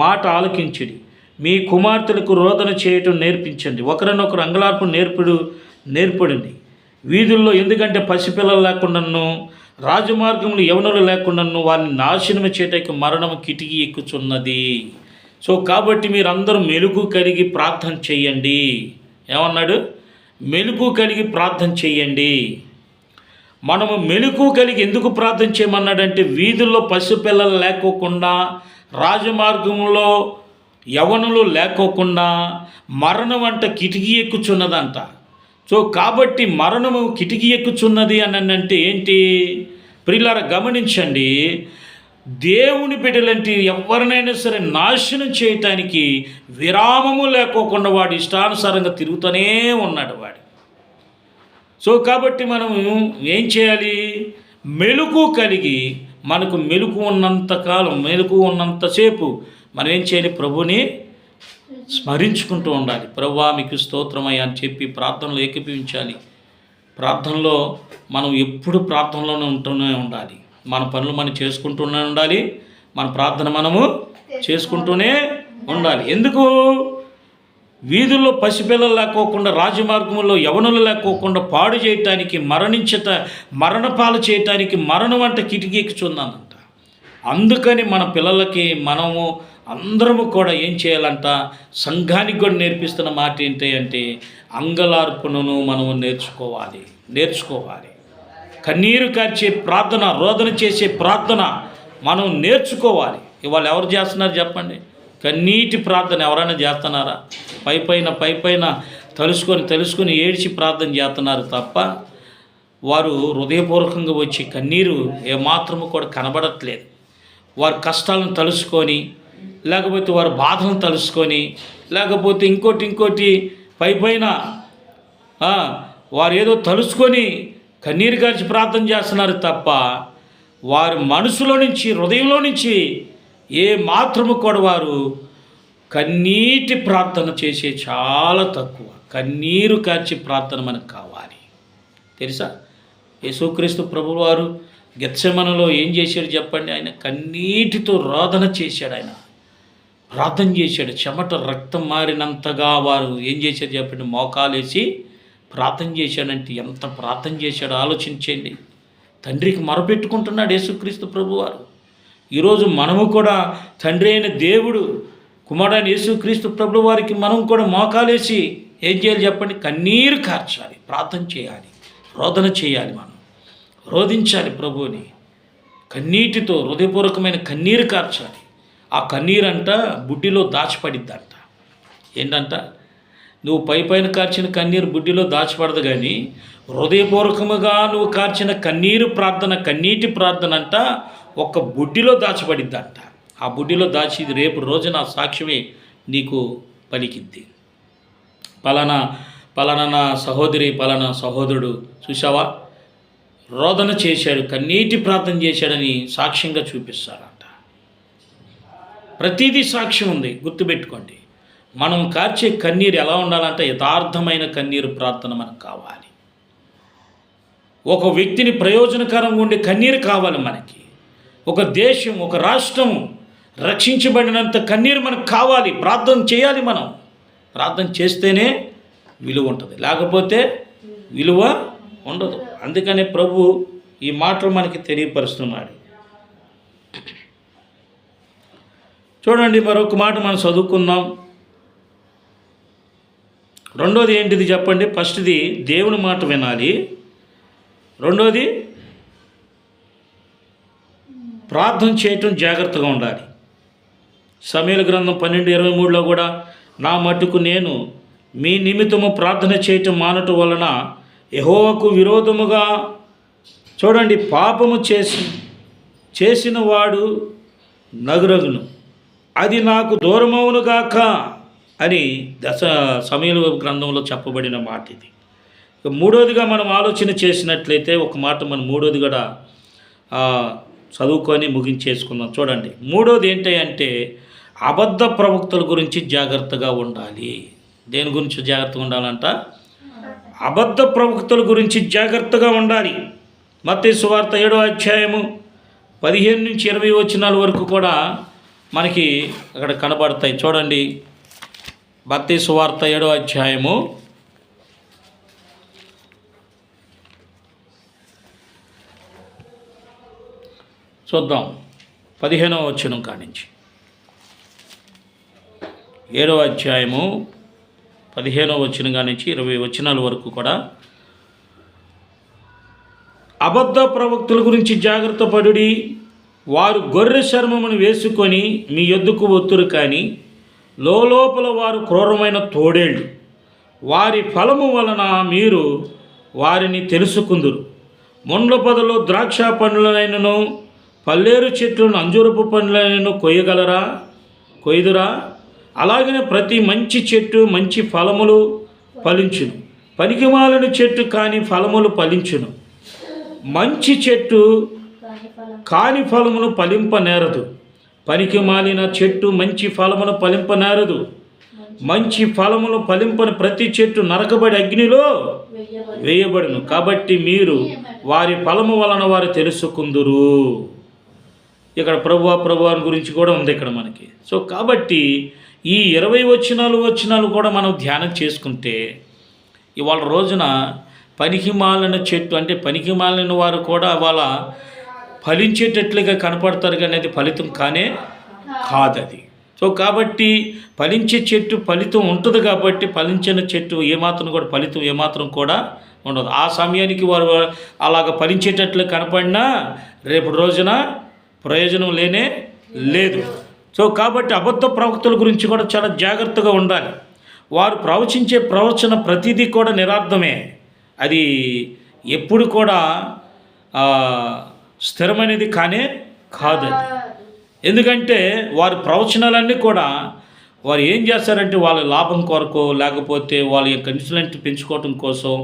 మాట ఆలకించుడి. మీ కుమార్తెలకు రోదన చేయటం నేర్పించండి, ఒకరినొకరు అంగలార్పు నేర్పడండి వీధుల్లో. ఎందుకంటే పసిపిల్లలు లేకుండాను, రాజమార్గములు యవనులు లేకుండాను వారిని నాశనము చేయటకు మరణము కిటికీ ఎక్కుచున్నది. సో కాబట్టి మీరందరూ మెలుగు కలిగి ప్రార్థన చేయండి. ఏమన్నాడు, మెలుకు కలిగి ప్రార్థన చేయండి. మనము మెలుకు కలిగి ఎందుకు ప్రార్థన చేయమన్నాడంటే, వీధుల్లో పసిపిల్లలు లేకోకుండా, రాజమార్గంలో యవనులు లేకోకుండా మరణం అంట కిటికీ ఎక్కుచున్నదంట. సో కాబట్టి మరణము కిటికీ ఎక్కుచున్నది అని అంటే ఏంటి? ప్రియులారా గమనించండి, దేవుని బిడ్డలంటే ఎవరినైనా సరే నాశనం చేయటానికి విరామము లేకోకుండా వాడు ఇష్టానుసారంగా తిరుగుతూనే ఉన్నాడు వాడు. సో కాబట్టి మనం ఏం చేయాలి? మెలుకు కలిగి, మనకు మెలుకు ఉన్నంతకాలం, మెలుకు ఉన్నంతసేపు మనం ఏం చేయాలి? ప్రభుని స్మరించుకుంటూ ఉండాలి. ప్రభువా మీకు స్తోత్రమయ్యా అని చెప్పి ప్రార్థనలో ఏకీభవించాలి. ప్రార్థనలో మనం ఎప్పుడు ప్రార్థనలోనే ఉంటూనే ఉండాలి. మన పనులు మనం చేసుకుంటూనే ఉండాలి, మన ప్రార్థన మనము చేసుకుంటూనే ఉండాలి. ఎందుకు? వీధుల్లో పసిపిల్లలు లేకోకుండా, రాజమార్గంలో యవనులు లేకోకుండా పాడు చేయటానికి, మరణపాలు చేయటానికి మరణం అంటే కిటికీ ఎక్కుచుందనంట. అందుకని మన పిల్లలకి మనము అందరము కూడా ఏం చేయాలంట? సంఘానికి కూడా నేర్పిస్తున్న మాట ఏంటి అంటే, అంగలార్పణను మనము నేర్చుకోవాలి. కన్నీరు కార్చే ప్రార్థన, రోదన చేసే ప్రార్థన మనం నేర్చుకోవాలి. ఇవాళ ఎవరు చేస్తున్నారు చెప్పండి? కన్నీటి ప్రార్థన ఎవరైనా చేస్తున్నారా? పైపైన తెలుసుకొని ఏడ్చి ప్రార్థన చేస్తున్నారు తప్ప, వారు హృదయపూర్వకంగా వచ్చి కన్నీరు ఏమాత్రము కూడా కనబడట్లేదు. వారి కష్టాలను తలుసుకొని, లేకపోతే వారి బాధలను తలుసుకొని, లేకపోతే ఇంకోటి పైన వారు ఏదో తలుసుకొని కన్నీరు గార్చి ప్రార్థన చేస్తున్నారు తప్ప, వారి మనసులో నుంచి, హృదయంలో నుంచి ఏ మాత్రము కూడా వారు కన్నీటి ప్రార్థన చేసే చాలా తక్కువ. కన్నీరు కార్చి ప్రార్థన మనకు కావాలి. తెలుసా? యేసుక్రీస్తు ప్రభువు వారు గెత్సెమనలో ఏం చేశాడు చెప్పండి? ఆయన కన్నీటితో రోదన చేశాడు, ఆయన ప్రార్థన చేశాడు. చెమట రక్తం మారినంతగా వారు ఏం చేశారు చెప్పండి? మోకాలేసి ప్రార్థన చేశాడంటే ఎంత ప్రార్థన చేశాడో ఆలోచించండి. తండ్రికి మొరపెట్టుకుంటున్నాడు యేసుక్రీస్తు ప్రభువారు. ఈరోజు మనము కూడా తండ్రి అయిన దేవుడు, కుమారుడైన యేసుక్రీస్తు ప్రభు వారికి మనం కూడా మోకాలేసి ఏం చేయాలి చెప్పండి? కన్నీరు కార్చాలి, ప్రార్థన చేయాలి, రోదన చేయాలి. మనం రోధించాలి ప్రభువుని. కన్నీటితో హృదయపూర్వకమైన కన్నీరు కార్చాలి. ఆ కన్నీరంట బుడ్డిలో దాచిపడిద్దంట. ఏంటంట? నువ్వు పైన కార్చిన కన్నీరు బుడ్డిలో దాచిపడదు, కానీ హృదయపూర్వకముగా నువ్వు కార్చిన కన్నీటి ప్రార్థన అంట ఒక బుడ్డిలో దాచిపడిద్దంట. ఆ బుడ్డిలో దాచి రేపు రోజున సాక్ష్యమే నీకు పలికిద్ది. పలానా నా సహోదరి, పలానా సహోదరుడు చూసావా, రోదన చేశాడు, కన్నీటి ప్రార్థన చేశాడని సాక్ష్యంగా చూపిస్తారంట. ప్రతిదీ సాక్ష్యం ఉంది, గుర్తుపెట్టుకోండి. మనం కార్చే కన్నీరు ఎలా ఉండాలంటే యథార్థమైన కన్నీరు ప్రార్థన మనకు కావాలి. ఒక వ్యక్తిని ప్రయోజనకరంగా ఉండే కన్నీరు కావాలి మనకి. ఒక దేశం, ఒక రాష్ట్రం రక్షించబడినంత కన్నీరు మనకు కావాలి. ప్రార్థన చేయాలి. మనం ప్రార్థన చేస్తేనే విలువ ఉంటుంది, లేకపోతే విలువ ఉండదు. అందుకనే ప్రభు ఈ మాటలు మనకి తెలియపరుస్తున్నాడు. చూడండి, మరొక మాట మనం చదువుకుందాం. రెండోది ఏంటిది చెప్పండి? ఫస్ట్ది దేవుని మాట వినాలి. రెండోది ప్రార్థన చేయటం జాగ్రత్తగా ఉండాలి. సమూయేలు గ్రంథం 12:23లో కూడా, నా మట్టుకు నేను మీ నిమిత్తము ప్రార్థన చేయటం మానటం వలన యెహోవాకు విరోధముగా, చూడండి, పాపము చేసిన వాడు నగురగును, అది నాకు దూరమవునుగాక అని సమూయేలు గ్రంథంలో చెప్పబడిన మాట ఇది. ఇక మూడోదిగా మనం ఆలోచన చేసినట్లయితే ఒక మాట మనం మూడోది కూడా చదువుకొని ముగించేసుకుందాం. చూడండి, మూడోది ఏంటి అంటే అబద్ధ ప్రవక్తల గురించి జాగ్రత్తగా ఉండాలి. దేని గురించి జాగ్రత్తగా ఉండాలంట? అబద్ధ ప్రవక్తల గురించి జాగ్రత్తగా ఉండాలి. మత్తయి సువార్త 7వ అధ్యాయము 15-20 వచనాల వరకు కూడా మనకి అక్కడ కనబడతాయి. చూడండి, మత్తయి సువార్త 7వ అధ్యాయము 15వ వచనం కానించి. 7వ అధ్యాయము 15వ వచనం నుంచి 20 వచనాల వరకు కూడా అబద్ధ ప్రవక్తల గురించి జాగ్రత్త పడుడి. వారు గొర్రె చర్మమును వేసుకొని మీ యొద్దకు వత్తురు, కానీ లోపల వారు క్రూరమైన తోడేళ్ళు. వారి ఫలము వలన మీరు వారిని తెలుసుకుందురు. ముండ్ల పొదలో ద్రాక్ష పండ్లనైనను పల్లేరు చెట్లను అంజూరపు పండ్లనైనను కొయ్యుదురా? అలాగనే ప్రతి మంచి చెట్టు మంచి ఫలములు ఫలించును, పనికిమాలిన చెట్టు కాని ఫలములు ఫలించును. మంచి చెట్టు కాని ఫలమును ఫలింపనేరదు, పనికి మాలిన చెట్టు మంచి ఫలమును ఫలింపనేరదు. మంచి ఫలములు ఫలింపని ప్రతి చెట్టు నరకబడి అగ్నిలో వేయబడును. కాబట్టి మీరు వారి ఫలము వలన వారు తెలుసుకుందురు. ఇక్కడ ప్రభువా గురించి కూడా ఉంది ఇక్కడ మనకి. సో కాబట్టి ఈ 20 వచనాలు కూడా మనం ధ్యానం చేసుకుంటే ఇవాళ రోజున పనికి మాలిన చెట్టు అంటే పనికి మాలిన వారు కూడా వాళ్ళ ఫలించేటట్లుగా కనపడతారు, కానీ అది ఫలితం కాదది. సో కాబట్టి ఫలించే చెట్టు ఫలితం ఉంటుంది, కాబట్టి ఫలించిన చెట్టు ఏమాత్రం కూడా ఫలితం ఏమాత్రం కూడా ఉండదు. ఆ సమయానికి వారు అలాగ ఫలించేటట్లు కనపడినా రేపు రోజున ప్రయోజనం లేదు. సో కాబట్టి అబద్ధ ప్రవక్తల గురించి కూడా చాలా జాగ్రత్తగా ఉండాలి. వారు ప్రవచించే ప్రవచన ప్రతిదీ కూడా నిరార్థమే, అది ఎప్పుడు కూడా స్థిరమైనది కాదు. ఎందుకంటే వారి ప్రవచనాలన్నీ కూడా వారు ఏం చేస్తారంటే వాళ్ళ లాభం కొరకు, లేకపోతే వాళ్ళ యొక్క ఇన్ఫ్లుయెన్స్ పెంచుకోవటం కోసం,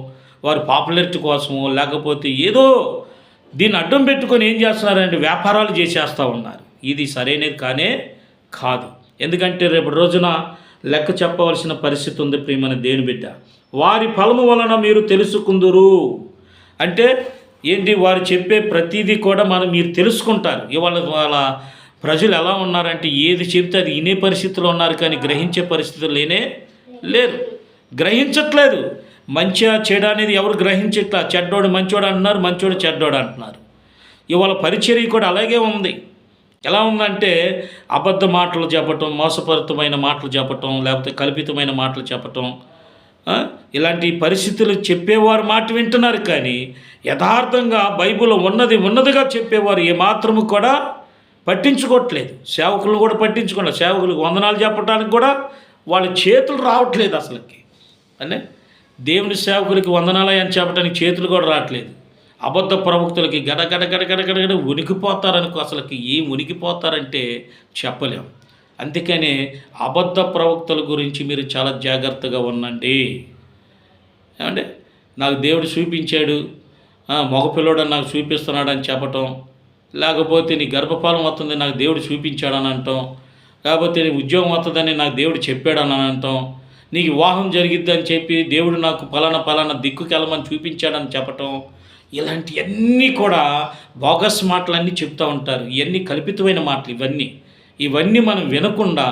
వారి పాపులారిటీ కోసము, లేకపోతే ఏదో దీన్ని అడ్డం పెట్టుకొని ఏం చేస్తున్నారంటే వ్యాపారాలు చేసేస్తూ ఉన్నారు. ఇది సరైనది కాదు. ఎందుకంటే రేపు రోజున లెక్క చెప్పవలసిన పరిస్థితి ఉంది ప్రియమైన దేవుని బిడ్డ. వారి ఫలము వలన మీరు తెలుసుకుందురు అంటే ఏంటి? వారు చెప్పే ప్రతిదీ కూడా మీరు తెలుసుకుంటారు. ఇవాళ వాళ్ళ ప్రజలు ఎలా ఉన్నారంటే ఏది చెబితే అది వినే పరిస్థితిలో ఉన్నారు, కానీ గ్రహించే పరిస్థితులు లేరు, గ్రహించట్లేదు. మంచిగా చెడు అనేది ఎవరు గ్రహించట్లా. చెడ్డోడు మంచోడు అంటున్నారు, మంచోడు చెడ్డోడు అంటున్నారు. ఇవాళ పరిచర్య కూడా అలాగే ఉంది. ఎలా ఉందంటే అబద్ధ మాటలు చెప్పటం, మోసపూరితమైన మాటలు చెప్పటం, లేకపోతే కల్పితమైన మాటలు చెప్పటం, ఇలాంటి పరిస్థితులు చెప్పేవారు మాట వింటున్నారు, కానీ యథార్థంగా బైబిల్లో ఉన్నదిగా చెప్పేవారు ఏమాత్రము కూడా పట్టించుకోవట్లేదు. సేవకులను కూడా పట్టించుకోలేదు. సేవకులకు వందనాలు చెప్పడానికి కూడా వాళ్ళ చేతులు రావట్లేదు అసలుకి. అంటే దేవుని సేవకులకి వందనాలు అని చెప్పడానికి చేతులు కూడా రావట్లేదు. అబద్ధ ప్రవక్తలకి గడగడ ఉనికిపోతారనుకో. అసలుకి ఏం ఉనికిపోతారంటే చెప్పలేము. అందుకనే అబద్ధ ప్రవక్తల గురించి మీరు చాలా జాగ్రత్తగా ఉండండి. ఏమంటే నాకు దేవుడు చూపించాడు, మగపిల్లడు నాకు చూపిస్తున్నాడు అని చెప్పటం, లేకపోతే నీ గర్భఫలం వస్తుంది నాకు దేవుడు చూపించాడని అంటాం, లేకపోతే నీ ఉద్యోగం వస్తుందని నాకు దేవుడు చెప్పాడని అంటాం, నీకు వివాహం జరిగిద్దని చెప్పి దేవుడు నాకు పలానా దిక్కుకెళ్ళమని చూపించాడని చెప్పటం, ఇలాంటివన్నీ కూడా బోగస్ మాటలన్నీ చెప్తూ ఉంటారు. ఇవన్నీ కల్పితమైన మాటలు. ఇవన్నీ మనం వినకుండా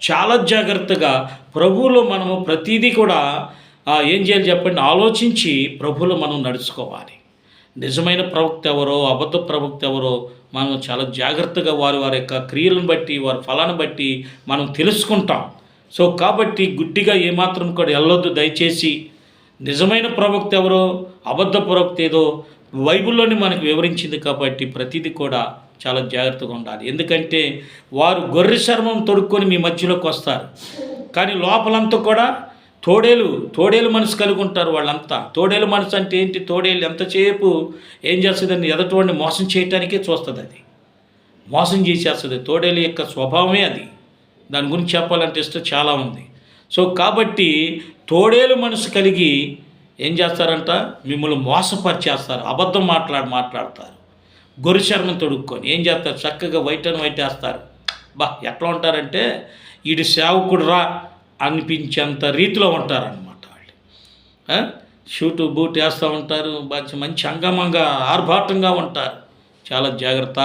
చాలా జాగ్రత్తగా ప్రభువులో మనము ప్రతిదీ కూడా ఏం చేయాలి చెప్పండి, ఆలోచించి ప్రభువులో మనం నడుచుకోవాలి. నిజమైన ప్రవక్త ఎవరో, అబద్ధ ప్రవక్త ఎవరో మనం చాలా జాగ్రత్తగా వారి యొక్క క్రియలను బట్టి, వారి ఫలాన్ని బట్టి మనం తెలుసుకుంటాం. సో కాబట్టి గుడ్డిగా ఏమాత్రం కూడా వెళ్ళొద్దు దయచేసి. నిజమైన ప్రవక్త ఎవరో, అబద్ధ ప్రవక్త ఏదో బైబిల్లోని మనకు వివరించింది, కాబట్టి ప్రతిదీ కూడా చాలా జాగ్రత్తగా ఉండాలి. ఎందుకంటే వారు గొర్రె చర్మం తొడుక్కొని మీ మధ్యలోకి వస్తారు, కానీ లోపలంతా కూడా తోడేలు మనసు కలిగి ఉంటారు. వాళ్ళంతా తోడేలు మనసు అంటే ఏంటి? తోడేలు ఎంతసేపు ఏం చేస్తుందని ఎదటివాడిని మోసం చేయటానికే చూస్తుంది, అది మోసం చేసేస్తుంది. తోడేలు యొక్క స్వభావమే అది. దాని గురించి చెప్పాలంటే ఇష్టం చాలా ఉంది. సో కాబట్టి తోడేలు మనసు కలిగి ఏం చేస్తారంట? మిమ్మల్ని మోసపరిచేస్తారు, అబద్ధం మాట్లాడతారు. గొర్రె చర్మం తొడుక్కొని ఏం చేస్తారు? చక్కగా వైట్ వేస్తారు. ఎట్లా ఉంటారంటే ఈడు సేవకుడు రా అనిపించేంత రీతిలో ఉంటారనమాట వాళ్ళు. షూటు బూట్ వేస్తూ ఉంటారు, మంచి అంగమంగా ఆర్భాటంగా ఉంటారు. చాలా జాగ్రత్త.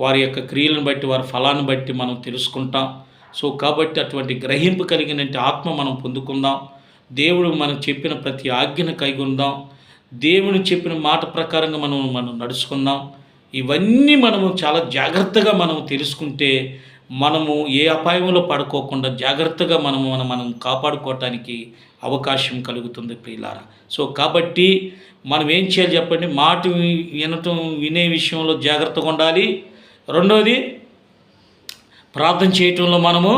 వారి యొక్క క్రియలను బట్టి, వారి ఫలాన్ని బట్టి మనం తెలుసుకుంటాం. సో కాబట్టి అటువంటి గ్రహింపు కలిగిన ఆత్మ మనం పొందుకుందాం. దేవుడు మనకు చెప్పిన ప్రతి ఆజ్ఞను కైగొందాం. దేవుని చెప్పిన మాట ప్రకారంగా మనం నడుచుకుందాం. ఇవన్నీ మనము చాలా జాగ్రత్తగా మనం తెలుసుకుంటే మనము ఏ అపాయంలో పడుకోకుండా జాగ్రత్తగా మనం కాపాడుకోవటానికి అవకాశం కలుగుతుంది ప్రియులారా. సో కాబట్టి మనం ఏం చేయాలి చెప్పండి? మాట వినే విషయంలో జాగ్రత్తగా ఉండాలి. రెండోది, ప్రార్థన చేయటంలో మనము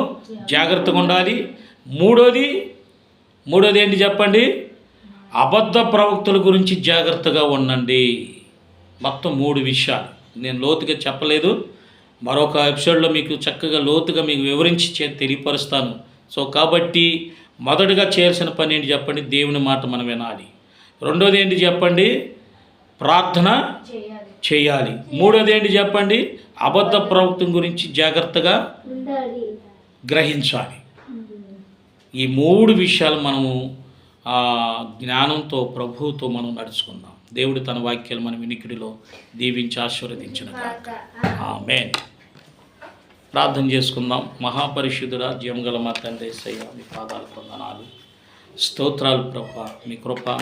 జాగ్రత్తగా ఉండాలి. మూడోది ఏంటి చెప్పండి? అబద్ధ ప్రవక్తల గురించి జాగ్రత్తగా ఉండండి. మొత్తం 3 విషయాలు నేను లోతుగా చెప్పలేదు. మరొక ఎపిసోడ్లో మీకు చక్కగా లోతుగా మీకు వివరించి తెలియపరుస్తాను. సో కాబట్టి మొదటగా చేయాల్సిన పని ఏంటి చెప్పండి? దేవుని మాట మనం వినాలి. రెండోది ఏంటి చెప్పండి? ప్రార్థన చేయాలి. మూడోది ఏంటి చెప్పండి? అబద్ధ ప్రవక్తం గురించి జాగ్రత్తగా గ్రహించాలి. ఈ 3 విషయాలు మనము జ్ఞానంతో ప్రభువుతో మనం నడుచుకుందాం. దేవుడు తన వాక్యాలు మన వినికిడిలో దీవించి ఆశీర్వదించిన గాక. ఆమేన్. ప్రార్థన చేసుకుందాం. మహాపరిశుద్ధుడా, జీవంగల మా తండ్రి యేసయ్య, మీ పాదాలకు వందనాలు, స్తోత్రాలు ప్రభువా. మీ కృప